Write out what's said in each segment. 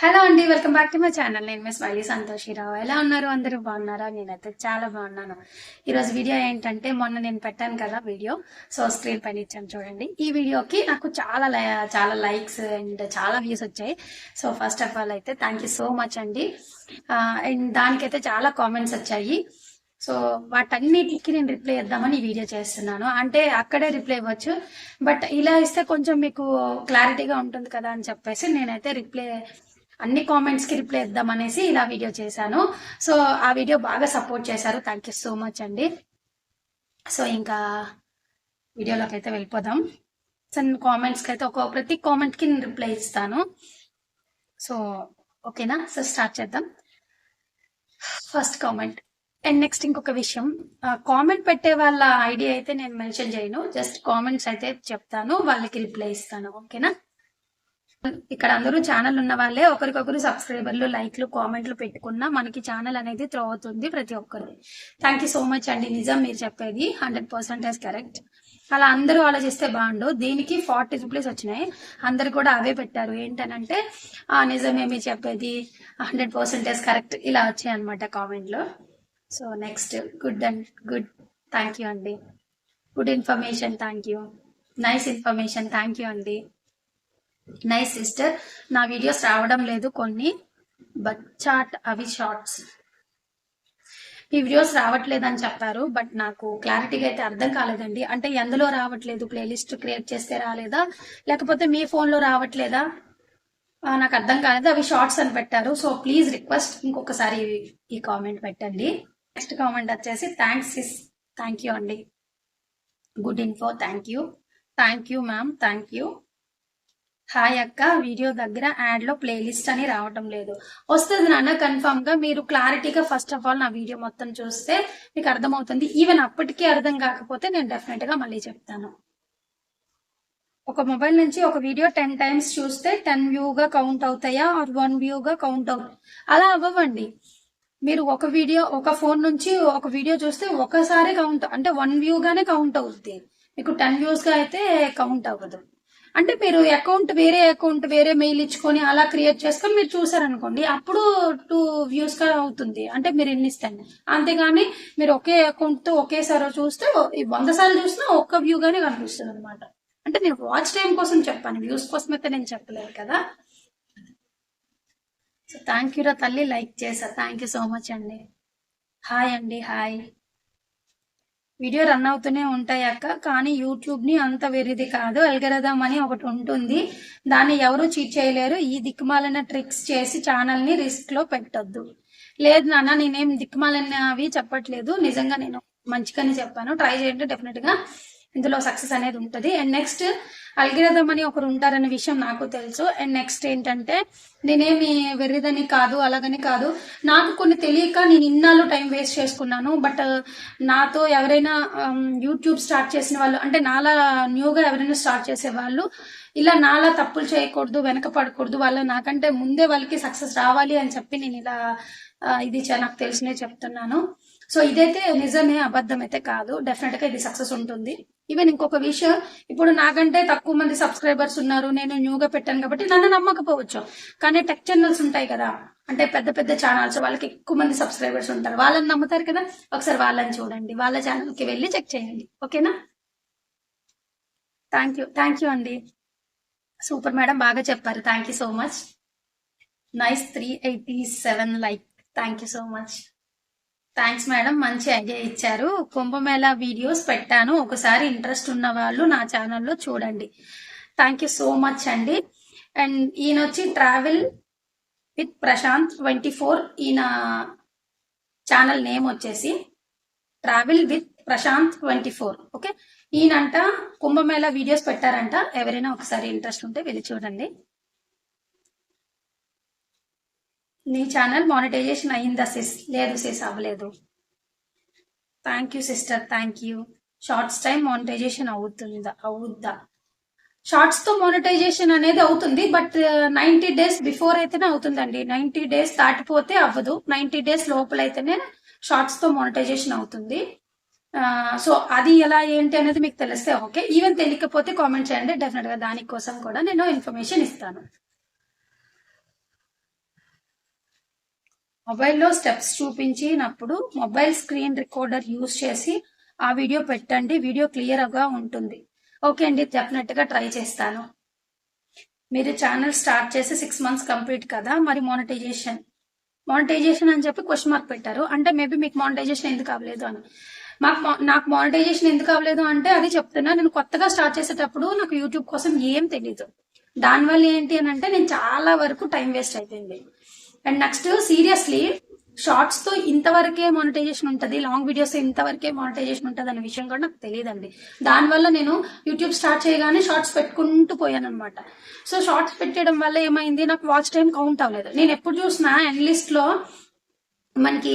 Hello అండి, welcome back to my channel. నేను మీ smiley సంతోషిరావు. ఎలా ఉన్నారు? అందరూ బాగున్నారా? నేనైతే చాలా బాగున్నాను. ఈరోజు వీడియో ఏంటంటే, మొన్న నేను పెట్టాను కదా వీడియో, సో స్క్రీన్ పైన ఇచ్చాను చూడండి. ఈ వీడియోకి నాకు చాలా లైక్స్ అండ్ చాలా వ్యూస్ వచ్చాయి. సో ఫస్ట్ ఆఫ్ ఆల్ అయితే థ్యాంక్ యూ సో మచ్ అండి. అండ్ దానికైతే చాలా కామెంట్స్ వచ్చాయి. సో వాటన్నిటికి నేను రిప్లై ఇద్దామని ఈ వీడియో చేస్తున్నాను. అంటే అక్కడే రిప్లై ఇవ్వచ్చు, బట్ ఇలా ఇస్తే కొంచెం మీకు క్లారిటీగా ఉంటుంది కదా అని చెప్పేసి నేనైతే అన్ని కామెంట్స్ కి రిప్లై ఇద్దాం అనేసి ఇలా వీడియో చేశాను. సో ఆ వీడియో బాగా సపోర్ట్ చేశారు. థ్యాంక్ యూ సో మచ్ అండి. సో ఇంకా వీడియోలోకి అయితే వెళ్ళిపోదాం. సో కామెంట్స్ కి అయితే ప్రతి కామెంట్ కి నేను రిప్లై ఇస్తాను. సో ఓకేనా? సో స్టార్ట్ చేద్దాం. First comment. అండ్ నెక్స్ట్ ఇంకొక విషయం, కామెంట్ పెట్టే వాళ్ళ ఐడియా అయితే నేను మెన్షన్ చేయను, జస్ట్ కామెంట్స్ అయితే చెప్తాను, వాళ్ళకి రిప్లై ఇస్తాను. ఓకేనా? ఇక్కడ అందరూ ఛానల్ ఉన్న వాళ్ళే, ఒకరికొకరు సబ్స్క్రైబర్లు, లైక్లు, కామెంట్లు పెట్టుకున్నా మనకి ఛానల్ అనేది త్రో అవుతుంది ప్రతి ఒక్కరు. థ్యాంక్ యూ సో మచ్ అండి. నిజం మీరు చెప్పేది 100% కరెక్ట్. అలా అందరూ ఆలోచిస్తే బాగుండు. దీనికి 40 రిప్లైస్ వచ్చినాయి, అందరు కూడా అవే పెట్టారు. ఏంటనంటే నిజమే మీరు చెప్పేది 100% కరెక్ట్, ఇలా వచ్చాయి అనమాట కామెంట్లో. So next, good thank you అండి. Good information, thank you. Nice information, thank you అండి. నైస్ సిస్టర్, నా వీడియోస్ రావడం లేదు కొన్ని, బట్ చాట్ అవి షార్ట్స్. ఈ వీడియోస్ రావట్లేదు అని చెప్పారు, బట్ నాకు క్లారిటీగా అయితే అర్థం కాలేదండి. అంటే ఎందులో రావట్లేదు? ప్లేలిస్ట్ క్రియేట్ చేస్తే రాలేదా, లేకపోతే మీ ఫోన్లో రావట్లేదా? నాకు అర్థం కాలేదు. అవి షార్ట్స్ అని పెట్టారు. సో ప్లీజ్ రిక్వెస్ట్, ఇంకొకసారి ఈ కామెంట్ పెట్టండి. నెక్స్ట్ కామెంట్ వచ్చేసి థ్యాంక్స్ సిస్, థ్యాంక్ యూ అండి. Good info, thank you ma'am, thank you. Hi అక్క, వీడియో దగ్గర యాడ్ లో ప్లేలిస్ట్ అని రావటం లేదు. వస్తుంది నాన్న, కన్ఫర్మ్ గా. మీరు క్లారిటీగా ఫస్ట్ ఆఫ్ ఆల్ నా వీడియో మొత్తం చూస్తే మీకు అర్థమవుతుంది. ఈవెన్ అప్పటికీ అర్థం కాకపోతే నేను డెఫినెట్ గా మళ్ళీ చెప్తాను. ఒక మొబైల్ నుంచి ఒక వీడియో 10 టైమ్స్ చూస్తే 10 వ్యూగా కౌంట్ అవుతాయా, ఆర్ 1 వ్యూగా కౌంట్ అవుతాయి? అలా అవ్వండి. మీరు ఒక ఫోన్ నుంచి ఒక వీడియో చూస్తే ఒకసారి కౌంట్, అంటే 1 వ్యూగానే కౌంట్ అవుతుంది. మీకు 10 వ్యూస్ గా అయితే కౌంట్ అవ్వదు. అంటే మీరు వేరే మెయిల్ ఇచ్చుకొని అలా క్రియేట్ చేసుకొని మీరు చూసారనుకోండి, అప్పుడు 2 వ్యూస్ గా అవుతుంది. అంటే మీరు ఎన్ని ఇస్తాను, అంతేగాని మీరు ఒకే అకౌంట్ తో ఒకేసారి చూస్తే 100 సార్లు చూసినా ఒక్క వ్యూ గానే కనిపిస్తుంది అనమాట. అంటే నేను వాచ్ టైం కోసం చెప్పాను, వ్యూస్ కోసం అయితే నేను చెప్పలేదు కదా. సో థ్యాంక్ యూ రా తల్లి, లైక్ చేసా, థ్యాంక్ యూ సో మచ్ అండి. హాయ్ అండి, హాయ్. వీడియో రన్ అవుతూనే ఉంటాయి అక్క, కానీ యూట్యూబ్ ని అంత వెరిది కాదు. అల్గరిథం అని ఒకటి ఉంటుంది, దాన్ని ఎవరు చీట్ చేయలేరు. ఈ దిక్కుమాలిన ట్రిక్స్ చేసి ఛానల్ ని రిస్క్ లో పెట్టొద్దు. లేదు నాన్న, నేనేం దిక్కుమాలినవి చెప్పట్లేదు, నిజంగా నేను మంచిగానే చెప్పాను. ట్రై చేయండి, డెఫినెట్ గా ఇందులో సక్సెస్ అనేది ఉంటుంది. అండ్ నెక్స్ట్, అల్గిరథం అని ఒకరు ఉంటారనే విషయం నాకు తెలుసు. అండ్ నెక్స్ట్ ఏంటంటే, నేనేమి వెర్రిదని కాదు, అలాగని కాదు, నాకు కొన్ని తెలియక నేను ఇన్నాళ్ళు టైం వేస్ట్ చేసుకున్నాను. బట్ నాతో ఎవరైనా యూట్యూబ్ స్టార్ట్ చేసిన వాళ్ళు, అంటే నాలా న్యూగా ఎవరైనా స్టార్ట్ చేసే వాళ్ళు ఇలా నాలా తప్పులు చేయకూడదు, వెనక పడకూడదు, నాకంటే ముందే వాళ్ళకి సక్సెస్ రావాలి అని చెప్పి నేను ఇలా ఇది నాకు తెలిసినే చెప్తున్నాను. సో ఇదైతే నిజమే, అబద్ధం అయితే కాదు. డెఫినెట్ గా ఇది సక్సెస్ ఉంటుంది. ఈవెన్ ఇంకొక విషయం, ఇప్పుడు నాకంటే తక్కువ మంది సబ్స్క్రైబర్స్ ఉన్నారు, నేను న్యూగా పెట్టాను కాబట్టి నన్ను నమ్మకపోవచ్చు. కానీ టెక్ ఛానల్స్ ఉంటాయి కదా, అంటే పెద్ద పెద్ద ఛానల్స్, వాళ్ళకి ఎక్కువ మంది సబ్స్క్రైబర్స్ ఉంటారు, వాళ్ళని నమ్ముతారు కదా. ఒకసారి వాళ్ళని చూడండి, వాళ్ళ ఛానల్ కి వెళ్ళి చెక్ చేయండి. ఓకేనా? థ్యాంక్ యూ అండి. సూపర్ మేడం, బాగా చెప్పారు. Thank you so much. Nice 387 like, thank you so much. Thanks madam, మంచి ఐడియా ఇచ్చారు. కుంభమేళా వీడియోస్ పెట్టాను, ఒకసారి ఇంట్రెస్ట్ ఉన్న వాళ్ళు నా ఛానల్లో చూడండి. థ్యాంక్ యూ సో మచ్ అండి. అండ్ ఈయన వచ్చి ట్రావెల్ విత్ ప్రశాంత్ 24, ఈయన ఛానల్ నేమ్ వచ్చేసి ట్రావెల్ విత్ ప్రశాంత్ 24. ఓకే, ఈయనంట కుంభమేళా వీడియోస్ పెట్టారంట. ఎవరైనా ఒకసారి ఇంట్రెస్ట్ ఉంటే వెళ్ళి చూడండి. నీ ఛానల్ మానిటైజేషన్ అయిందా సిస్? లేదు సిస్, అవ్వలేదు. Thank you sister, thank you. Shorts time monetization అవుద్దా? షార్ట్స్ తో మానిటైజేషన్ అనేది అవుతుంది, బట్ 90 డేస్ బిఫోర్ అయితేనే అవుతుందండి. 90 డేస్ దాటిపోతే అవ్వదు. 90 డేస్ లోపలైతేనే షార్ట్స్ తో మానిటైజేషన్ అవుతుంది. సో అది ఎలా ఏంటి అనేది మీకు తెలిస్తే ఓకే. ఈవెన్ తెలియకపోతే కామెంట్ చేయండి, డెఫినెట్ గా దానికోసం కూడా నేను ఇన్ఫర్మేషన్ ఇస్తాను. మొబైల్లో స్టెప్స్ చూపించినప్పుడు మొబైల్ స్క్రీన్ రికార్డర్ యూస్ చేసి ఆ వీడియో పెట్టండి, వీడియో క్లియర్గా ఉంటుంది. ఓకే అండి, డెఫినెట్గా ట్రై చేస్తాను. మీరు ఛానల్ స్టార్ట్ చేసి 6 months కంప్లీట్ కదా, మరి మానిటైజేషన్ అని చెప్పి క్వశ్చన్ మార్క్ పెట్టారు. అంటే మేబీ మీకు మానిటైజేషన్ ఎందుకు అవ్వలేదు అని. నాకు మానిటైజేషన్ ఎందుకు అవ్వలేదు అంటే అది చెప్తున్నా. నేను కొత్తగా స్టార్ట్ చేసేటప్పుడు నాకు యూట్యూబ్ కోసం ఏం తెలీదు. దానివల్ల ఏంటి అని అంటే నేను చాలా వరకు టైం వేస్ట్ అయిపోయింది. అండ్ నెక్స్ట్ సీరియస్లీ షార్ట్స్ తో ఇంతవరకే మానిటైజేషన్ ఉంటుంది, లాంగ్ వీడియోస్ ఇంతవరకే మానిటైజేషన్ ఉంటుంది అనే విషయం కూడా నాకు తెలియదండి. దానివల్ల నేను యూట్యూబ్ స్టార్ట్ చేయగానే షార్ట్స్ పెట్టుకుంటూ పోయాను అనమాట. సో షార్ట్స్ పెట్టడం వల్ల ఏమైంది, నాకు వాచ్ టైం కౌంట్ అవ్వలేదు. నేను ఎప్పుడు చూసినా ఎండ్ లిస్ట్ లో మనకి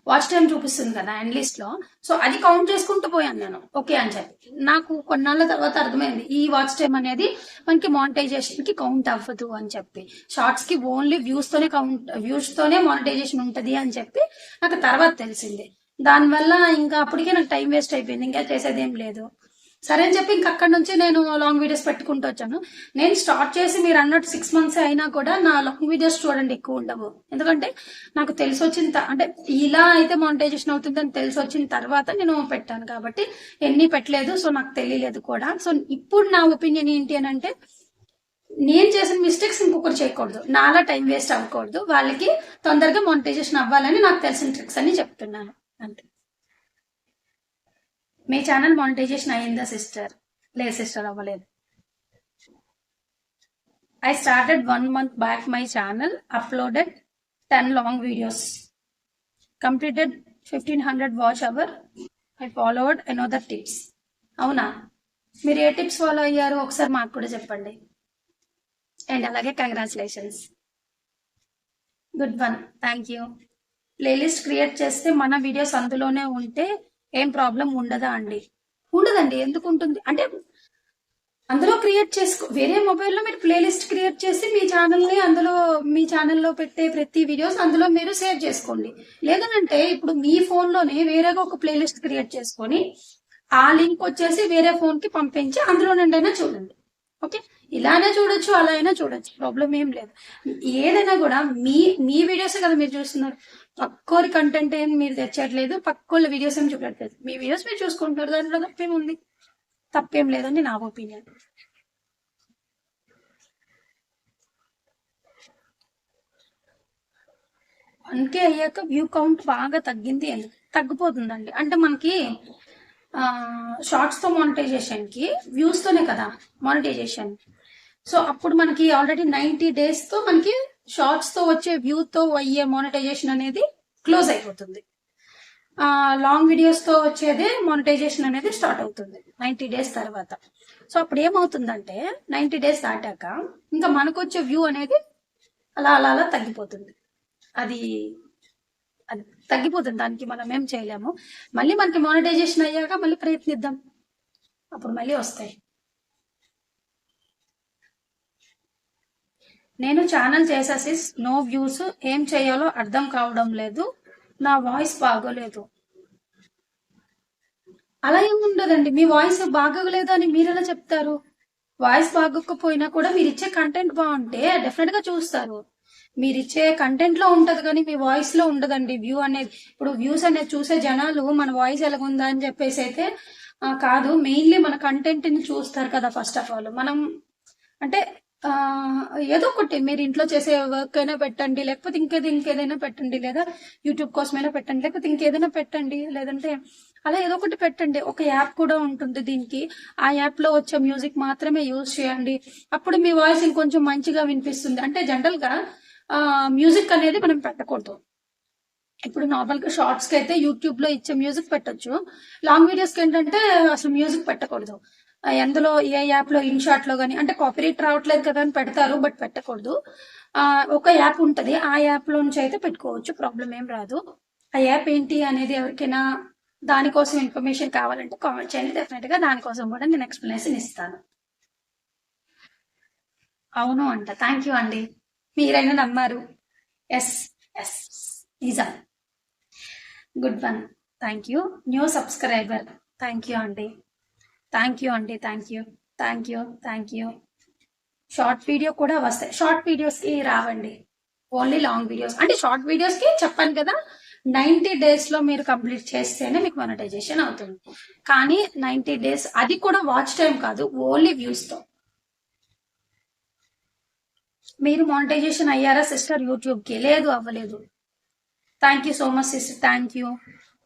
వాచ్ టైం చూపిస్తుంది కదా ఎండ్ లిస్ట్ లో, సో అది కౌంట్ చేసుకుంటూ పోయాను నేను. ఓకే అని చెప్పి నాకు కొన్నాళ్ళ తర్వాత అర్థమైంది ఈ వాచ్ టైం అనేది మనకి మానిటైజేషన్ కి కౌంట్ అవ్వదు అని చెప్పి. షార్ట్స్ కి ఓన్లీ వ్యూస్ తోనే మానిటైజేషన్ ఉంటది అని చెప్పి నాకు తర్వాత తెలిసింది. దానివల్ల ఇంకా అప్పటికే నాకు టైం వేస్ట్ అయిపోయింది, ఇంకా చేసేది ఏం లేదు. సరే అని చెప్పి ఇంక అక్కడ నుంచి నేను లాంగ్ వీడియోస్ పెట్టుకుంటూ వచ్చాను. నేను స్టార్ట్ చేసి మీరు అన్నట్టు 6 months అయినా కూడా నా లాంగ్ వీడియోస్ చూడండి ఎక్కువ ఉండవు. ఎందుకంటే నాకు తెలిసి వచ్చిన అంటే ఇలా అయితే మానిటైజేషన్ అవుతుందని తెలిసి వచ్చిన తర్వాత నేను పెట్టాను కాబట్టి ఎన్ని పెట్టలేదు. సో నాకు తెలియలేదు కూడా. సో ఇప్పుడు నా ఒపీనియన్ ఏంటి అని అంటే, నేను చేసిన మిస్టేక్స్ ఇంకొకరు చేయకూడదు, నాలా టైం వేస్ట్ అవ్వకూడదు, వాళ్ళకి తొందరగా మానిటైజేషన్ అవ్వాలని నాకు తెలిసిన ట్రిక్స్ అని చెప్తున్నాను అంతే. మీ ఛానల్ మానిటైజేషన్ అయ్యిందా సిస్టర్? లేదు సిస్టర్, అవ్వలేదు. I started 1 month back my channel, uploaded 10 long videos, completed 1500 watch hour. I followed another tips. అవునా, మీరు ఏ టిప్స్ ఫాలో అయ్యారు ఒకసారి మాకు కూడా చెప్పండి. అండ్ అలాగే congratulations, good one, thank you. Playlist create చేస్తే మన వీడియోస్ అందులోనే ఉంటే ఏం ప్రాబ్లం ఉండదా అండి? ఉండదండి, ఎందుకు ఉంటుంది అంటే అందులో క్రియేట్ చేసుకో, వేరే మొబైల్లో మీరు ప్లేలిస్ట్ క్రియేట్ చేసి మీ ఛానల్లో పెట్టే ప్రతి వీడియోస్ అందులో మీరు సేవ్ చేసుకోండి. లేదనంటే ఇప్పుడు మీ ఫోన్లోనే వేరేగా ఒక ప్లేలిస్ట్ క్రియేట్ చేసుకొని ఆ లింక్ వచ్చేసి వేరే ఫోన్ కి పంపించి అందులో నుండైనా చూడండి. ఓకే, ఇలానే చూడొచ్చు, అలా అయినా చూడొచ్చు, ప్రాబ్లం ఏం లేదు. ఏదైనా కూడా మీ వీడియోసే కదా మీరు చూస్తున్నారు, పక్కోరి కంటెంట్ ఏం మీరు తెచ్చట్లేదు, పక్కోళ్ళ వీడియోస్ ఏం చూడట్లేదు, మీ వీడియోస్ మీరు చూసుకుంటారు, దాంట్లో తప్పేముంది? తప్పేం లేదని నా ఒపీనియన్. అందుకే అయ్యాక వ్యూ కౌంట్ బాగా తగ్గింది. ఎందుకు తగ్గిపోతుందండి అంటే మనకి షార్ట్స్ తో మానిటైజేషన్ కి వ్యూస్ తోనే కదా మానిటైజేషన్. సో అప్పుడు మనకి ఆల్రెడీ 90 days తో మనకి షార్ట్స్ తో వచ్చే వ్యూ తో అయ్యే మానిటైజేషన్ అనేది క్లోజ్ అయిపోతుంది. లాంగ్ వీడియోస్ తో వచ్చేదే మానిటైజేషన్ అనేది స్టార్ట్ అవుతుంది 90 days తర్వాత. సో అప్పుడు ఏమవుతుందంటే 90 days దాటాక ఇంకా మనకు వచ్చే వ్యూ అనేది అలా అలా అలా తగ్గిపోతుంది. అది తగ్గిపోతుంది, దానికి మనం ఏం చేయలేము. మళ్ళీ మనకి మానిటైజేషన్ అయ్యాక మళ్ళీ ప్రయత్నిద్దాం, అప్పుడు మళ్ళీ వస్తాయి. నేను ఛానల్ చేసేసి నో వ్యూస్, ఏం చేయాలో అర్థం కావడం లేదు, నా వాయిస్ బాగోలేదు. అలా ఏముండదండి, మీ వాయిస్ బాగోలేదు అని మీరు ఎలా చెప్తారు? వాయిస్ బాగోకపోయినా కూడా మీరు ఇచ్చే కంటెంట్ బాగుంటే డెఫినెట్ గా చూస్తారు. మీరు ఇచ్చే కంటెంట్ లో ఉంటది కానీ మీ వాయిస్ లో ఉండదండి వ్యూ అనేది. ఇప్పుడు వ్యూస్ అనేది చూసే జనాలు మన వాయిస్ ఎలాగుందా అని చెప్పేసి అయితే కాదు, మెయిన్లీ మన కంటెంట్ ని చూస్తారు కదా. ఫస్ట్ ఆఫ్ ఆల్ మనం అంటే ఏదో ఒకటి మీరు ఇంట్లో చేసే వర్క్ అయినా పెట్టండి, లేకపోతే ఇంకేదైనా పెట్టండి, లేదా యూట్యూబ్ కోసమైనా పెట్టండి, లేకపోతే ఇంకేదైనా పెట్టండి, లేదంటే అలా ఏదో ఒకటి పెట్టండి. ఒక యాప్ కూడా ఉంటుంది దీనికి, ఆ యాప్ లో వచ్చే మ్యూజిక్ మాత్రమే యూజ్ చేయండి, అప్పుడు మీ వాయిస్ ఇంకొంచెం మంచిగా వినిపిస్తుంది. అంటే జనరల్ గా మ్యూజిక్ అనేది మనం పెట్టకూడదు. ఇప్పుడు నార్మల్ గా షార్ట్స్ కి అయితే యూట్యూబ్ లో ఇచ్చే మ్యూజిక్ పెట్టొచ్చు, లాంగ్ వీడియోస్ కి ఏంటంటే అసలు మ్యూజిక్ పెట్టకూడదు. ఎందులో ఏ యాప్ లో ఇన్షాట్ లో గానీ, అంటే కాపీరైట్ రావట్లేదు కదా అని పెడతారు, బట్ పెట్టకూడదు. ఒక యాప్ ఉంటది, ఆ యాప్ లో నుంచి అయితే పెట్టుకోవచ్చు, ప్రాబ్లం ఏం రాదు. ఆ యాప్ ఏంటి అనేది ఎవరికైనా దానికోసం ఇన్ఫర్మేషన్ కావాలంటే కామెంట్ చేయండి, డెఫినెట్ గా దానికోసం కూడా నేను ఎక్స్ప్లెనేషన్ ఇస్తాను. అవును అంట, థ్యాంక్ యూ అండి, మీరైనా నమ్మారు. ఎస్ ఎస్, నిజం. Good one, thank you. New subscriber, thank you అండి, థ్యాంక్ యూ అండి, thank you, thank you, thank you. Short video కూడా వస్తాయి, షార్ట్ వీడియోస్కి రావండి, ఓన్లీ లాంగ్ వీడియోస్ అంటే షార్ట్ వీడియోస్ కి చెప్పాను కదా 90 days లో మీరు కంప్లీట్ చేస్తేనే మీకు మానిటైజేషన్ అవుతుంది. కానీ 90 days అది కూడా వాచ్ టైం కాదు, ఓన్లీ వ్యూస్ తో. మీరు మానిటైజేషన్ అయ్యారా సిస్టర్ యూట్యూబ్ కి? లేదు, అవ్వలేదు. Thank you so much sister, thank you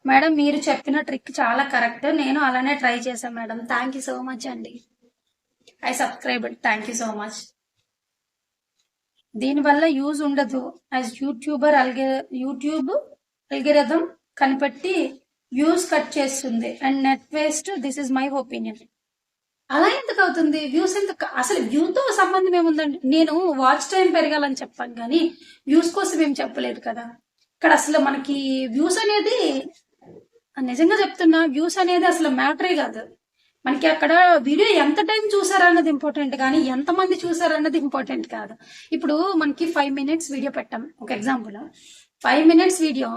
madam. మీరు చెప్పిన ట్రిక్ చాలా కరెక్ట్, నేను అలానే ట్రై చేశాను మేడం. థ్యాంక్ యూ సో మచ్ అండి. I subscribe, thank you so much. దీనివల్ల యూజ్ ఉండదు. యాజ్ యూట్యూబర్ యూట్యూబ్ అల్గరిథం కనిపెట్టి వ్యూస్ కట్ చేస్తుంది and net waste. This is my opinion. అలా ఎందుకు అవుతుంది? వ్యూస్ ఎందుకు? అసలు వ్యూతో సంబంధం ఏముందండి? నేను వాచ్ టైం పెరగాలని చెప్పాను కానీ వ్యూస్ కోసం ఏం చెప్పలేదు కదా. ఇక్కడ అసలు మనకి వ్యూస్ అనేది, నిజంగా చెప్తున్నా, వ్యూస్ అనేది అసలు మ్యాటరే కాదు మనకి. అక్కడ వీడియో ఎంత టైం చూసారన్నది ఇంపార్టెంట్ కానీ ఎంతమంది చూసారన్నది ఇంపార్టెంట్ కాదు. ఇప్పుడు మనకి 5 minutes వీడియో పెట్టాం, ఒక ఎగ్జాంపుల్. 5 minutes వీడియో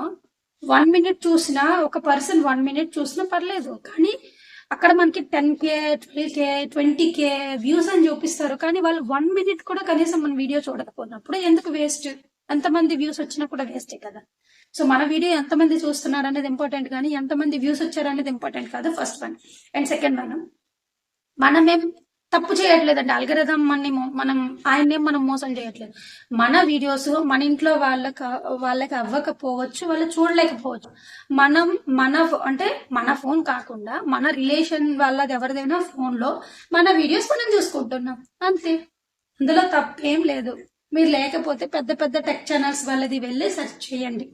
1 minute చూసినా, ఒక పర్సన్ 1 minute చూసినా పర్లేదు. కానీ అక్కడ మనకి 10K 12K 20K వ్యూస్ అని చూపిస్తారు. కానీ వాళ్ళు 1 minute కూడా కనీసం మన వీడియో చూడకపోయినప్పుడు ఎందుకు వేస్ట్? ఎంతమంది వ్యూస్ వచ్చినా కూడా వేస్టే కదా. సో మన వీడియో ఎంతమంది చూస్తున్నారు అనేది ఇంపార్టెంట్ కానీ ఎంతమంది వ్యూస్ వచ్చారు అనేది ఇంపార్టెంట్ కాదు. First one. And second one, మనమేం తప్పు చేయట్లేదండి. అల్గరిథం మనం ఆయన్నేం మనం మోసం చేయట్లేదు. మన వీడియోస్ మన ఇంట్లో వాళ్ళకి అవ్వకపోవచ్చు, వాళ్ళు చూడలేకపోవచ్చు. మనం అంటే మన ఫోన్ కాకుండా మన రిలేషన్ వాళ్ళది ఎవరిదైనా ఫోన్ లో మన వీడియోస్ మనం చూసుకుంటున్నాం అంతే. అందులో తప్పేం లేదు. మీరు లేకపోతే పెద్ద పెద్ద టెక్ ఛానల్స్ వాళ్ళది వెళ్ళి సెర్చ్ చేయండి,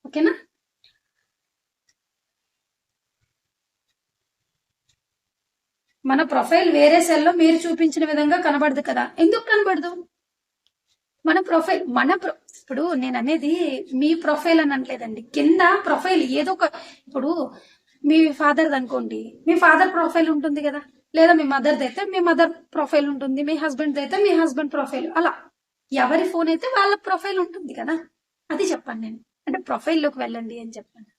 ఓకేనా? మన ప్రొఫైల్ వేరే సెల్లో మీరు చూపించిన విధంగా కనబడదు కదా. ఎందుకు కనబడదు? మన ప్రొఫైల్ ఇప్పుడు నేను అనేది మీ ప్రొఫైల్ అని అనలేదండి. కింద ప్రొఫైల్ ఏదో ఒక, ఇప్పుడు మీ ఫాదర్ అనుకోండి, మీ ఫాదర్ ప్రొఫైల్ ఉంటుంది కదా, లేదా మీ మదర్ది అయితే మీ మదర్ ప్రొఫైల్ ఉంటుంది, మీ హస్బెండ్ అయితే మీ హస్బెండ్ ప్రొఫైల్, అలా ఎవరి ఫోన్ అయితే వాళ్ళ ప్రొఫైల్ ఉంటుంది కదా. అది చెప్పాను నేను, అంటే ప్రొఫైల్లోకి వెళ్ళండి అని చెప్పాను.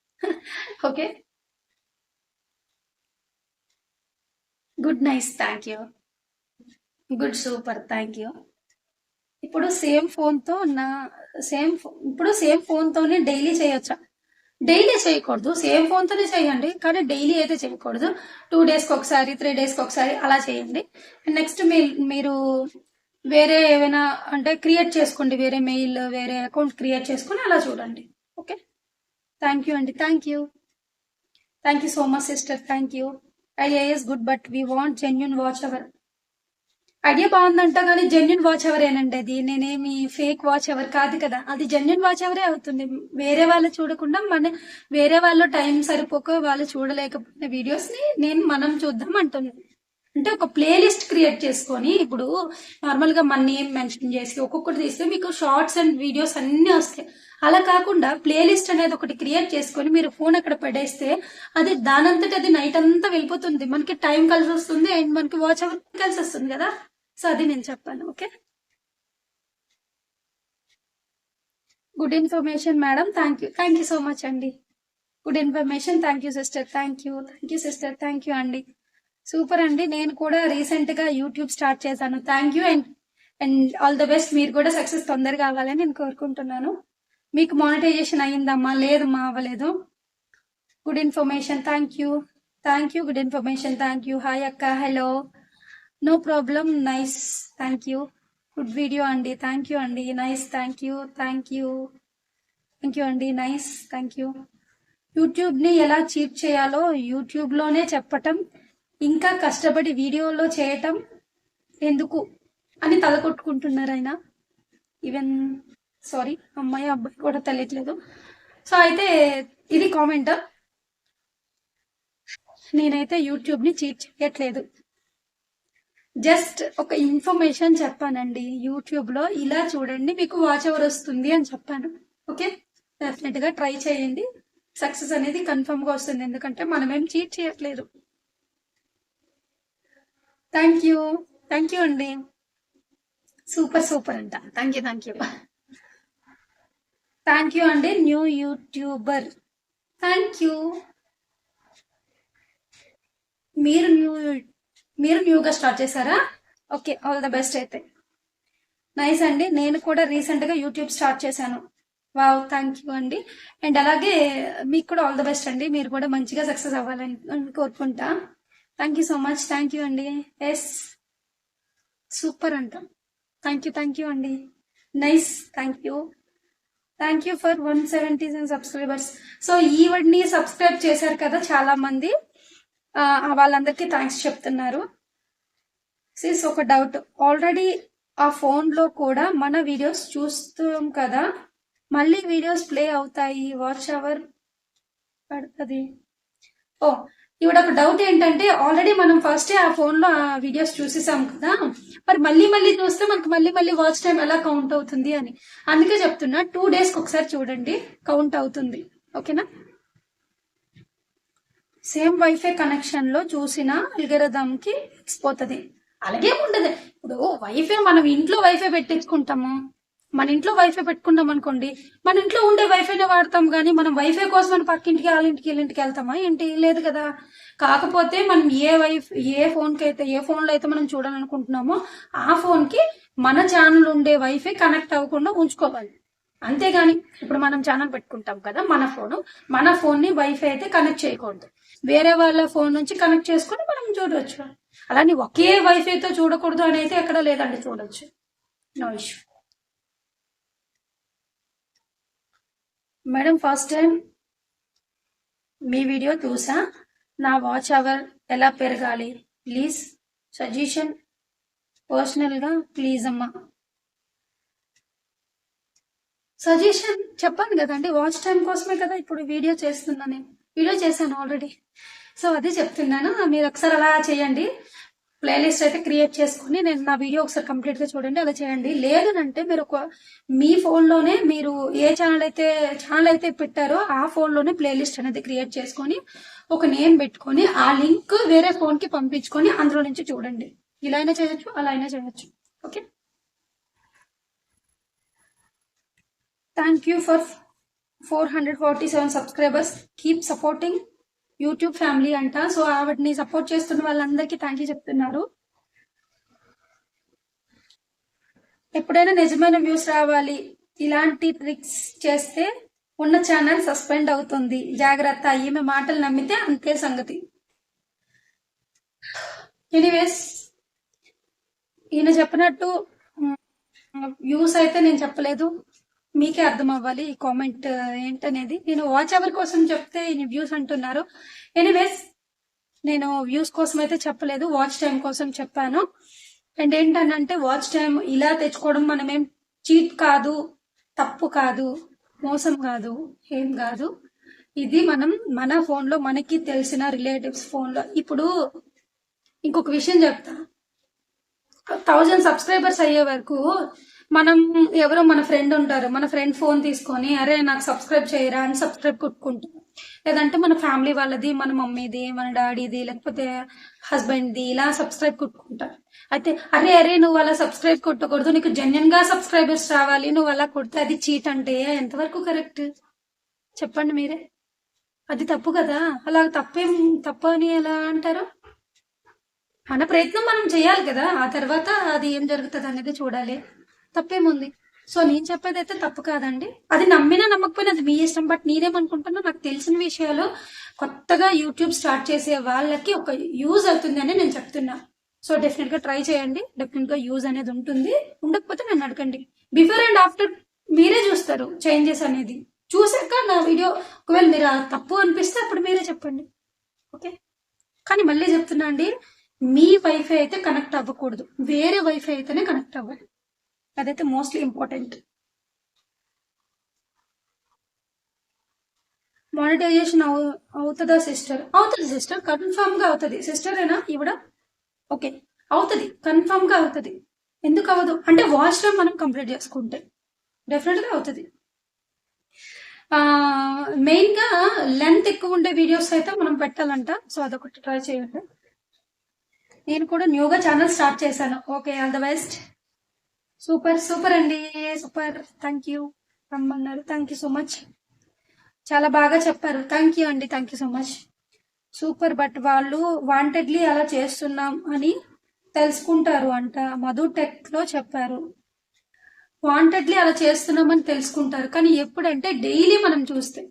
Okay, good, nice, thank you, good, super, thank you. ఇప్పుడు సేమ్ ఫోన్తో ఇప్పుడు సేమ్ ఫోన్తోనే డైలీ చేయొచ్చా? డైలీ చేయకూడదు, సేమ్ ఫోన్తోనే చేయండి కానీ డైలీ అయితే చేయకూడదు. 2 daysకి ఒకసారి 3 daysకి ఒకసారి అలా చేయండి. నెక్స్ట్ మీరు వేరే ఏమైనా అంటే క్రియేట్ చేసుకోండి, వేరే మెయిల్ వేరే అకౌంట్ క్రియేట్ చేసుకుని అలా చూడండి. ఓకే, థ్యాంక్ యూ అండి, thank you so much sister, thank you. Idea is good but we want genuine watch hour. Idea బాగుందంట కానీ జెన్యున్ వాచ్ అవర్ ఏనండి అది. నేనేమి ఫేక్ వాచ్ అవర్ కాదు కదా, అది జెన్యున్ వాచ్ అవరే అవుతుంది. వేరే వాళ్ళు చూడకుండా వేరే వాళ్ళు టైం సరిపోక వాళ్ళు చూడలేకపోయిన వీడియోస్ ని మనం చూద్దాం అంటున్నాను. అంటే ఒక ప్లేలిస్ట్ క్రియేట్ చేసుకొని, ఇప్పుడు నార్మల్ గా మన నేమ్ మెన్షన్ చేసి ఒక్కొక్కటి తీస్తే మీకు షార్ట్స్ అండ్ వీడియోస్ అన్ని వస్తాయి. అలా కాకుండా ప్లేలిస్ట్ అనేది ఒకటి క్రియేట్ చేసుకొని మీరు ఫోన్ అక్కడ పడేస్తే అది దానంతటి అది నైట్ అంతా వెళ్ళిపోతుంది. మనకి టైం కలిసి వస్తుంది అండ్ మనకి వాచ్ అవర్ కలిసి వస్తుంది కదా. సో అది నేను చెప్పాను. Okay, good information madam, thank you so much అండి. Good information, thank you sister, thank you sister, thank you అండి. సూపర్ అండి. నేను కూడా రీసెంట్ గా యూట్యూబ్ స్టార్ట్ చేశాను. Thank you and all the best. మీరు కూడా సక్సెస్ తొందరగా కావాలని నేను కోరుకుంటున్నాను. మీకు మానిటైజేషన్ అయ్యిందమ్మా? లేదమ్మా, అవ్వలేదు. Good information, thank you, good information, thank you. Hi అక్క, hello, no problem, nice, thank you. Good video అండి, థ్యాంక్ యూ అండి, నైస్, థ్యాంక్ యూ అండి, నైస్, థ్యాంక్ యూ. యూట్యూబ్ని ఎలా చీట్ చేయాలో యూట్యూబ్లోనే చెప్పటం, ఇంకా కష్టపడి వీడియోలో చేయటం ఎందుకు అని తలకొట్టుకుంటున్నారు ఆయన. ఈవెన్ సారీ, అమ్మాయి అబ్బాయి కూడా తెలియట్లేదు. సో అయితే ఇది కామెంట్. నేనైతే యూట్యూబ్ని చీట్ చేయట్లేదు, జస్ట్ ఒక ఇన్ఫర్మేషన్ చెప్పానండి. యూట్యూబ్లో ఇలా చూడండి మీకు వాచ్ అవర్ వస్తుంది అని చెప్పాను. ఓకే, డెఫినెట్గా ట్రై చేయండి, సక్సెస్ అనేది కన్ఫర్మ్గా వస్తుంది. ఎందుకంటే మనమేం చీట్ చేయట్లేదు. థ్యాంక్ యూ అండి, సూపర్ అంట. థ్యాంక్ యూ అండి, న్యూ యూట్యూబర్. Thank you. మీరు న్యూగా స్టార్ట్ చేశారా? ఓకే, ఆల్ ద బెస్ట్ అయితే. నైస్ అండి. నేను కూడా రీసెంట్ గా యూట్యూబ్ స్టార్ట్ చేశాను. వావ్, థ్యాంక్ యూ అండి. అండ్ అలాగే మీకు కూడా ఆల్ ద బెస్ట్ అండి. మీరు కూడా మంచిగా సక్సెస్ అవ్వాలని కోరుకుంటా. Thank you so much. Thank you అండి. ఎస్, సూపర్ అంట. థ్యాంక్ యూ అండి. Nice. Thank you for 177 subscribers. So ఈవిడ్ని సబ్స్క్రైబ్ చేశారు కదా చాలా మంది, వాళ్ళందరికీ థ్యాంక్స్ చెప్తున్నారు. సిస్ ఒక డౌట్, ఆల్రెడీ ఆ ఫోన్ లో కూడా మన వీడియోస్ చూస్తాం కదా, మళ్ళీ వీడియోస్ ప్లే అవుతాయి, వాచ్ అవర్ పడుతుంది. ఓ, ఇవిడ ఒక డౌట్ ఏంటంటే, ఆల్రెడీ మనం ఫస్ట్ ఆ ఫోన్ లో ఆ వీడియోస్ చూసేసాం కదా, మరి మళ్ళీ చూస్తే మనకు మళ్ళీ వాచ్ టైం ఎలా కౌంట్ అవుతుంది అని. అందుకే చెప్తున్నా, 2 days ఒకసారి చూడండి, కౌంట్ అవుతుంది. ఓకేనా? సేమ్ వైఫై కనెక్షన్ లో చూసిన అల్గరిథం కి పోతుంది. అలాగే ఉండదు. ఇప్పుడు వైఫై మనం ఇంట్లో వైఫై పెట్టించుకుంటాము, మన ఇంట్లో వైఫై పెట్టుకున్నాం అనుకోండి, మన ఇంట్లో ఉండే వైఫైనే వాడతాం, కానీ మనం వైఫై కోసం మన పక్కింటికి వాళ్ళింటికి వీళ్ళింటికి వెళ్తామా ఏంటి? లేదు కదా. కాకపోతే మనం ఏ ఫోన్లో అయితే మనం చూడాలనుకుంటున్నామో ఆ ఫోన్ కి మన ఛానల్ ఉండే వైఫై కనెక్ట్ అవ్వకుండా ఉంచుకోవాలి. అంతేగాని ఇప్పుడు మనం ఛానల్ పెట్టుకుంటాం కదా, మన ఫోన్ ని వైఫై అయితే కనెక్ట్ చేయకూడదు. వేరే వాళ్ళ ఫోన్ నుంచి కనెక్ట్ చేసుకుని మనం చూడవచ్చు. అలానే ఒకే వైఫైతో చూడకూడదు అని అయితే ఎక్కడ లేదండి, చూడొచ్చు, no issue. Madam, first time మీ వీడియో చూసా, నా వాచ్ అవర్ ఎలా పెరగాలి ప్లీజ్ సజెషన్, పర్సనల్గా ప్లీజ్ అమ్మా. సజెషన్ చెప్పాను కదండి, వాచ్ టైం కోసమే కదా ఇప్పుడు వీడియో చేస్తున్నా. నేను వీడియో చేశాను ఆల్రెడీ, సో అదే చెప్తున్నాను. మీరు ఒకసారి అలా చేయండి, ప్లేలిస్ట్ అయితే క్రియేట్ చేసుకుని నేను నా వీడియో ఒకసారి కంప్లీట్ గా చూడండి, అలా చేయండి. లేదంటే మీరు మీ ఫోన్ లోనే మీరు ఏ ఛానల్ అయితే పెట్టారో ఆ ఫోన్ లోనే ప్లేలిస్ట్ అనేది క్రియేట్ చేసుకొని ఒక నేమ్ పెట్టుకొని ఆ లింక్ వేరే ఫోన్ కి పంపించుకొని అందులో నుంచి చూడండి. ఇలా అయినా చేయొచ్చు, అలా అయినా చేయొచ్చు. Okay, thank you for 447 subscribers. Keep supporting YouTube family అంట. సో ఆవిడని సపోర్ట్ చేస్తున్న వాళ్ళందరికీ థ్యాంక్ యూ చెప్తున్నారు. ఎప్పుడైనా నిజమైన వ్యూస్ రావాలి, ఇలాంటి ట్రిక్స్ చేస్తే ఉన్న ఛానల్ సస్పెండ్ అవుతుంది, జాగ్రత్త. ఈమె మాటలు నమ్మితే అంతే సంగతి. ఎనీవేస్, ఈయన చెప్పినట్టు వ్యూస్ అయితే నేను చెప్పలేదు, మీకే అర్థం అవ్వాలి ఈ కామెంట్ ఏంటనేది. నేను వాచ్ అవర్ కోసం చెప్తే ఈయన వ్యూస్ అంటున్నారు. ఎనీవేస్, నేను వ్యూస్ కోసం అయితే చెప్పలేదు, వాచ్ టైం కోసం చెప్పాను. అండ్ ఏంటనంటే, వాచ్ టైం ఇలా తెచ్చుకోవడం మనమేం చీట్ కాదు, తప్పు కాదు, మోసం కాదు, ఏం కాదు. ఇది మనం మన ఫోన్లో మనకి తెలిసిన రిలేటివ్స్ ఫోన్లో. ఇప్పుడు ఇంకొక విషయం చెప్తా, 1000 సబ్స్క్రైబర్స్ అయ్యే వరకు మనం ఎవరో మన ఫ్రెండ్ ఉంటారు, మన ఫ్రెండ్ ఫోన్ తీసుకొని అరే నాకు సబ్స్క్రైబ్ చేయరా అని సబ్స్క్రైబ్ కొట్టుకుంటాం. లేదంటే మన ఫ్యామిలీ వాళ్ళది, మన మమ్మీది, మన డాడీది, లేకపోతే హస్బెండ్ది, ఇలా సబ్స్క్రైబ్ కొట్టుకుంటారు. అయితే అరే నువ్వు అలా సబ్స్క్రైబ్ కొట్టకూడదు, నీకు జెన్యున్ గా సబ్స్క్రైబర్స్ రావాలి, నువ్వు అలా కొడితే అది చీట్ అంటే ఎంతవరకు కరెక్ట్ చెప్పండి మీరే? అది తప్పు కదా. అలా తప్పు అని ఎలా అంటారు? మన ప్రయత్నం మనం చేయాలి కదా, ఆ తర్వాత అది ఏం జరుగుతుంది అనేది చూడాలి. తప్పేముంది? సో నేను చెప్పేది అయితే తప్పు కాదండి, అది నమ్మినా నమ్మకపోయినా అది మీ ఇష్టం. బట్ నేనేమనుకుంటున్నా, నాకు తెలిసిన విషయాలు కొత్తగా యూట్యూబ్ స్టార్ట్ చేసే వాళ్ళకి ఒక యూజ్ అవుతుంది అని నేను చెప్తున్నా. సో డెఫినెట్ గా ట్రై చేయండి, డెఫినెట్ గా యూజ్ అనేది ఉంటుంది. ఉండకపోతే నన్ను అడగండి, బిఫోర్ అండ్ ఆఫ్టర్ మీరే చూస్తారు చేంజెస్ అనేది. చూసాక నా వీడియో ఒకవేళ మీరు తప్పు అనిపిస్తే అప్పుడు మీరే చెప్పండి. ఓకే, కానీ మళ్ళీ చెప్తున్నా అండి, మీ వైఫై అయితే కనెక్ట్ అవ్వకూడదు, వేరే వైఫై అయితేనే కనెక్ట్ అవ్వాలి. అదైతే మోస్ట్లీ ఇంపార్టెంట్. మానిటైజేషన్ అవుతుందా సిస్టర్? అవుతుంది సిస్టర్, కన్ఫర్మ్ గా అవుతుంది. సిస్టర్ ఏనా ఈవిడ? ఓకే, అవుతుంది, కన్ఫర్మ్ గా అవుతుంది. ఎందుకు అవ్వదు అంటే, వాచ్ టైం మనం కంప్లీట్ చేసుకుంటే డెఫినెట్ గా అవుతుంది. మెయిన్ గా లెంత్ ఎక్కువ ఉండే వీడియోస్ అయితే మనం పెట్టాలంట. సో అదొకటి ట్రై చేయండి. నేను కూడా న్యూగా ఛానల్ స్టార్ట్ చేశాను. Okay, all the best. Super అండి, సూపర్. థ్యాంక్ యూ రమ్మన్నారు, థ్యాంక్ యూ సో మచ్. చాలా బాగా చెప్పారు, థ్యాంక్ యూ అండి, thank you so much. Super. But వాళ్ళు వాంటెడ్లీ అలా చేస్తున్నాం అని తెలుసుకుంటారు అంట, మధు టెక్ లో చెప్పారు. వాంటెడ్లీ అలా చేస్తున్నామని తెలుసుకుంటారు. కానీ ఎప్పుడంటే డైలీ మనం చూస్తే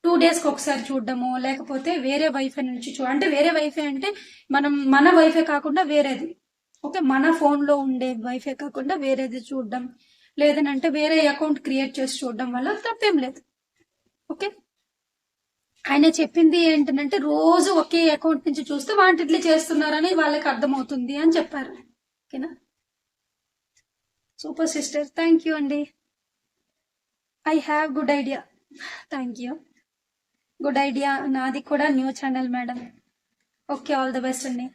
2 డేస్కి ఒకసారి చూడడము, లేకపోతే వేరే వైఫై నుంచి అంటే వేరే వైఫై అంటే మన వైఫై కాకుండా వేరేది, ఓకే, మన ఫోన్లో ఉండే వైఫై కాకుండా వేరేది చూడడం, లేదనంటే వేరే అకౌంట్ క్రియేట్ చేసి చూడడం వల్ల తప్పేం లేదు. ఓకే, ఆయన చెప్పింది ఏంటంటే రోజు ఒకే అకౌంట్ నుంచి చూస్తే వాంటెడ్లీ చేస్తున్నారని వాళ్ళకి అర్థమవుతుంది అని చెప్పారు. ఓకేనా, సూపర్ సిస్టర్, థ్యాంక్ యూ అండి. I have good idea, thank you. Good idea, నాది కూడా new channel madam. Okay, all the best అండి.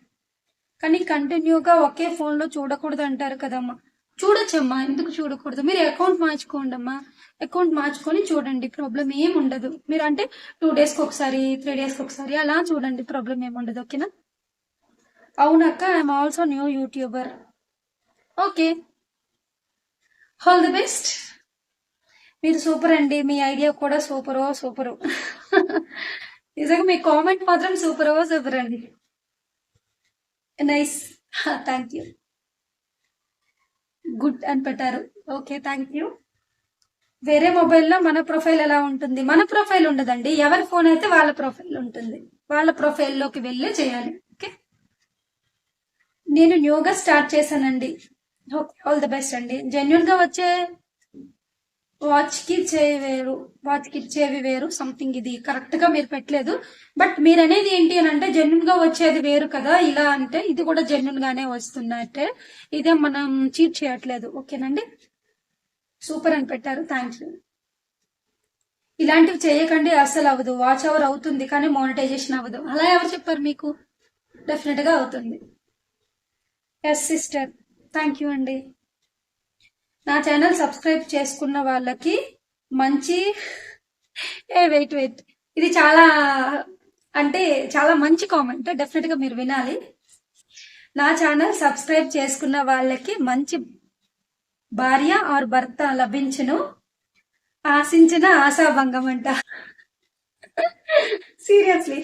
కానీ కంటిన్యూగా ఒకే ఫోన్లో చూడకూడదు అంటారు కదమ్మా. చూడొచ్చమ్మా, ఎందుకు చూడకూడదు? మీరు అకౌంట్ మార్చుకోండి అమ్మా, అకౌంట్ మార్చుకొని చూడండి, ప్రాబ్లం ఏం ఉండదు. మీరు అంటే 2 డేస్కి ఒకసారి 3 డేస్కి ఒకసారి అలా చూడండి, ప్రాబ్లం ఏం ఉండదు. ఓకేనా? అవునక్క, I'm also new YouTuber. Okay, all the best. మీరు సూపర్ అండి, మీ ఐడియా కూడా సూపరు. నిజంగా మీ కామెంట్ మాత్రం సూపర్ అండి. Nice, thank you. గుడ్ అని పెట్టారు. Okay, thank you. వేరే మొబైల్లో మన ప్రొఫైల్ ఎలా ఉంటుంది? మన ప్రొఫైల్ ఉండదండి, ఎవరి ఫోన్ అయితే వాళ్ళ ప్రొఫైల్ ఉంటుంది, వాళ్ళ ప్రొఫైల్లోకి వెళ్ళే చేయాలి. ఓకే, నేను న్యూగా స్టార్ట్ చేశానండి. ఓకే, ఆల్ ది బెస్ట్ అండి. జెన్యున్గా వచ్చే వాచ్కి ఇచ్చేవి వేరు సంథింగ్, ఇది కరెక్ట్ గా మీరు పెట్టలేదు. బట్ మీరు అనేది ఏంటి అని అంటే జెన్యున్ గా వచ్చేది వేరు కదా, ఇలా అంటే ఇది కూడా జెన్యున్ గానే వస్తున్నట్టే, ఇదే మనం చీట్ చేయట్లేదు. ఓకేనండి, సూపర్ అని పెట్టారు, థ్యాంక్ యూ. ఇలాంటివి చేయకండి, అస్సలు అవ్వదు. వాచ్ అవర్ అవుతుంది కానీ మోనిటైజేషన్ అవ్వదు. అలా ఎవరు చెప్పారు మీకు? డెఫినెట్ గా అవుతుంది. ఎస్ సిస్టర్, థ్యాంక్ యూ అండి. నా ఛానల్ సబ్స్క్రైబ్ చేసుకున్న వాళ్ళకి మంచి వెయిట్ ఇది చాలా మంచి కామెంట్, డెఫినెట్ గా మీరు వినాలి. నా ఛానల్ సబ్స్క్రైబ్ చేసుకున్న వాళ్ళకి మంచి భార్య ఆర్ భర్త లభించును, ఆశించిన ఆశాభంగం అంట. సీరియస్లీ,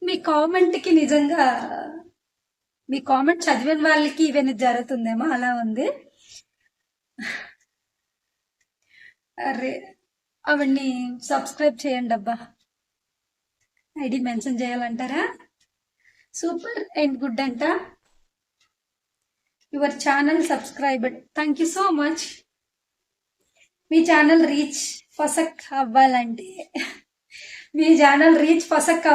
మీ కామెంట్ కి నిజంగా మీ కామెంట్ చదివిన వాళ్ళకి ఇవన్నీ జరుగుతుందేమో, అలా ఉంది. అరే, అవన్నీ సబ్స్క్రైబ్ చేయండి అబ్బా. ఐడి మెన్షన్ చేయాలంటారా? సూపర్ అండ్ గుడ్ అంట. Your channel subscriber, thank you so much. మీ ఛానల్ రీచ్ ఫసక్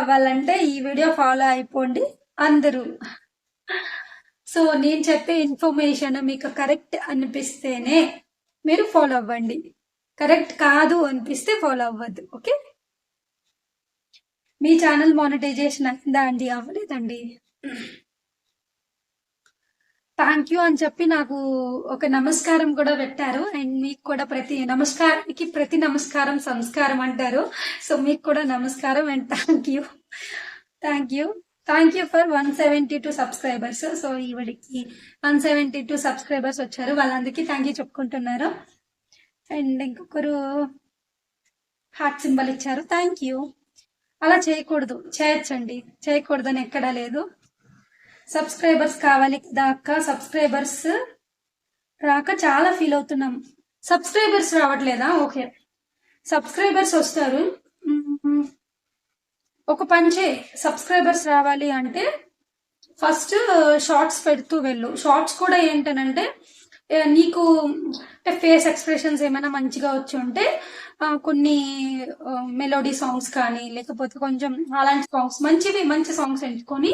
అవ్వాలంటే ఈ వీడియో ఫాలో అయిపోండి అందరూ. సో నేను చెప్పే ఇన్ఫర్మేషన్ మీకు కరెక్ట్ అనిపిస్తేనే మీరు ఫాలో అవ్వండి, కరెక్ట్ కాదు అనిపిస్తే ఫాలో అవ్వద్దు. ఓకే, మీ ఛానల్ మానిటైజేషన్ అయిందా అండి? అవ్వలేదండి. థ్యాంక్ యూ అని చెప్పి నాకు ఒక నమస్కారం కూడా పెట్టారు. అండ్ మీకు కూడా ప్రతి నమస్కారం సంస్కారం అంటారు. సో మీకు కూడా నమస్కారం and thank you for 172 subscribers. So ఈవిడికి 172 సబ్స్క్రైబర్స్ వచ్చారు, వాళ్ళందరికీ థ్యాంక్ యూ చెప్పుకుంటున్నారు. అండ్ ఇంకొకరు హార్ట్ సింబల్ ఇచ్చారు, థ్యాంక్ యూ. అలా చేయకూడదు, చేయొచ్చండి, చేయకూడదని ఎక్కడా లేదు. సబ్స్క్రైబర్స్ కావాలి కదా అక్క, సబ్స్క్రైబర్స్ రాక చాలా ఫీల్ అవుతున్నాం. సబ్స్క్రైబర్స్ రావట్లేదా? ఓకే, సబ్స్క్రైబర్స్ వస్తారు. ఒక పంచే, సబ్స్క్రైబర్స్ రావాలి అంటే ఫస్ట్ షార్ట్స్ పెడుతూ వెళ్ళు. షార్ట్స్ కూడా ఏంటనంటే నీకు ఫేస్ ఎక్స్ప్రెషన్స్ ఏమైనా మంచిగా వచ్చి ఉంటే కొన్ని మెలోడీ సాంగ్స్ కానీ లేకపోతే కొంచెం అలాంటి సాంగ్స్ మంచి సాంగ్స్ ఎంచుకొని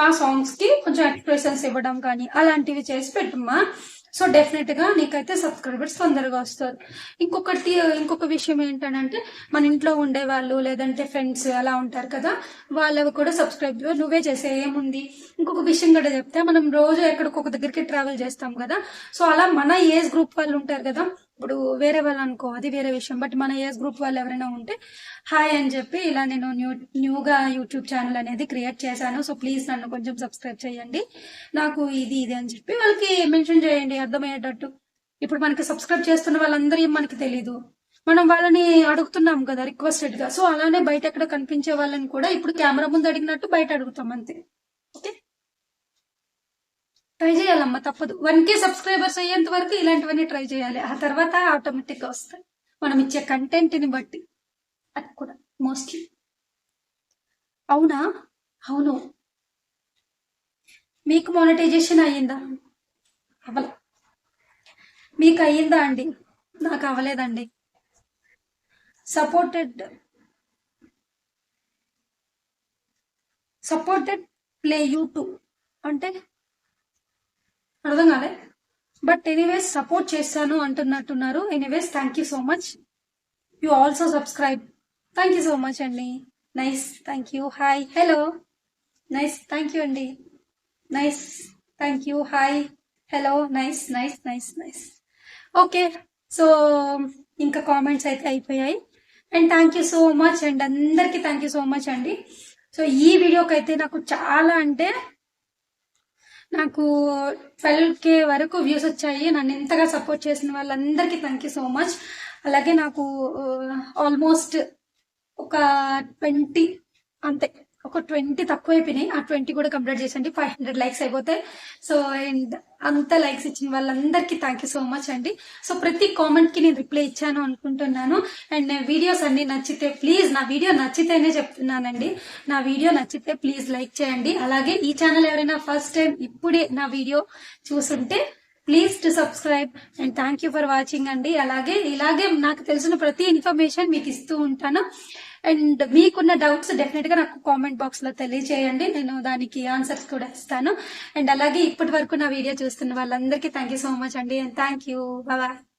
ఆ సాంగ్స్కి కొంచెం ఎక్స్ప్రెషన్స్ ఇవ్వడం కానీ అలాంటివి చేసి పెట్టుమ్మా. సో డెఫినెట్ గా నీకైతే సబ్స్క్రైబర్స్ తొందరగా వస్తారు. ఇంకొక విషయం ఏంటంటే మన ఇంట్లో ఉండే వాళ్ళు లేదంటే ఫ్రెండ్స్ అలా ఉంటారు కదా, వాళ్ళవి కూడా సబ్స్క్రైబ్ నువ్వే చేసే ఏముంది. ఇంకొక విషయం కూడా చెప్తే, మనం రోజు ఎక్కడికొక దగ్గరికి ట్రావెల్ చేస్తాం కదా, సో అలా మన ఏజ్ గ్రూప్ వాళ్ళు ఉంటారు కదా, ఇప్పుడు వేరే వాళ్ళు అనుకో అది వేరే విషయం, బట్ మన ఏజ్ గ్రూప్ వాళ్ళు ఎవరైనా ఉంటే హాయ్ అని చెప్పి ఇలా నేను న్యూగా యూట్యూబ్ ఛానల్ అనేది క్రియేట్ చేశాను, సో ప్లీజ్ నన్ను కొంచెం సబ్స్క్రైబ్ చేయండి, నాకు ఇది అని చెప్పి వాళ్ళకి మెన్షన్ చేయండి అర్థమయ్యేటట్టు. ఇప్పుడు మనకి సబ్స్క్రైబ్ చేస్తున్న వాళ్ళందరూ మనకి తెలీదు, మనం వాళ్ళని అడుగుతున్నాం కదా రిక్వెస్టెడ్ గా. సో అలానే బయట ఎక్కడ కనిపించే వాళ్ళని కూడా ఇప్పుడు కెమెరా ముందు అడిగినట్టు బయట అడుగుతాం అంతే. ఓకే, ట్రై చేయాలమ్మా, తప్పదు. 1K సబ్స్క్రైబర్స్ అయ్యేంత వరకు ఇలాంటివన్నీ ట్రై చేయాలి. ఆ తర్వాత ఆటోమేటిక్ గా వస్తాయి, మనం ఇచ్చే కంటెంట్ ని బట్టి. అది కూడా మోస్ట్లీ. అవునా? అవును. మీకు మానిటైజేషన్ అయ్యిందా? అవ్వలే. మీకు అయ్యిందా అండి? నాకు అవ్వలేదండి. సపోర్టెడ్ సపోర్టెడ్ ప్లే యూట్యూబ్ అంటే అర్థం కాలే. బట్ ఎనీవేస్ సపోర్ట్ చేశాను అంటున్నట్టున్నారు. Anyways thank you so much. You also subscribe. Thank you so much అండి. Nice. Thank you. Hi, hello. Nice. Thank you అండి. Nice. Thank you. Hi, hello. Nice nice nice nice. Okay. So ఇంకా comments అయితే అయిపోయాయి. And thank you so much and అందరికీ thank you so much అండి. So ఈ వీడియోకి అయితే నాకు చాలా అంటే నాకు 12K వరకు వ్యూస్ వచ్చాయి. నన్ను ఇంతగా సపోర్ట్ చేసిన వాళ్ళందరికీ థ్యాంక్ యూ సో మచ్. అలాగే నాకు ఆల్మోస్ట్ ఒక 20 అంతే, ఒక 20 తక్కువైపోయినాయి. ఆ 20 కూడా కంప్లీట్ చేసండి. 500 లైక్స్ అయిపోతాయి. సో అండ్ అంత లైక్స్ ఇచ్చిన వాళ్ళందరికీ థ్యాంక్ యూ సో మచ్ అండి. సో ప్రతి కామెంట్ కి నేను రిప్లై ఇచ్చాను అనుకుంటున్నాను. అండ్ వీడియోస్ అన్ని నచ్చితే ప్లీజ్, నా వీడియో నచ్చితేనే చెప్తున్నానండి, నా వీడియో నచ్చితే ప్లీజ్ లైక్ చేయండి. అలాగే ఈ ఛానల్ ఎవరైనా ఫస్ట్ టైం ఇప్పుడే నా వీడియో చూసుంటే please to subscribe and thank you for watching అండి. అలాగే ఇలాగే నాకు తెలిసిన ప్రతి ఇన్ఫర్మేషన్ మీకు ఇస్తూ ఉంటాను. అండ్ మీకున్న డౌట్స్ డెఫినెట్ గా నాకు కామెంట్ బాక్స్ లో తెలియజేయండి, నేను దానికి ఆన్సర్స్ కూడా ఇస్తాను. అండ్ అలాగే ఇప్పటి వరకు నా వీడియో చూస్తున్న వాళ్ళందరికీ థ్యాంక్ యూ సో మచ్ అండి. And thank you. బాయ్.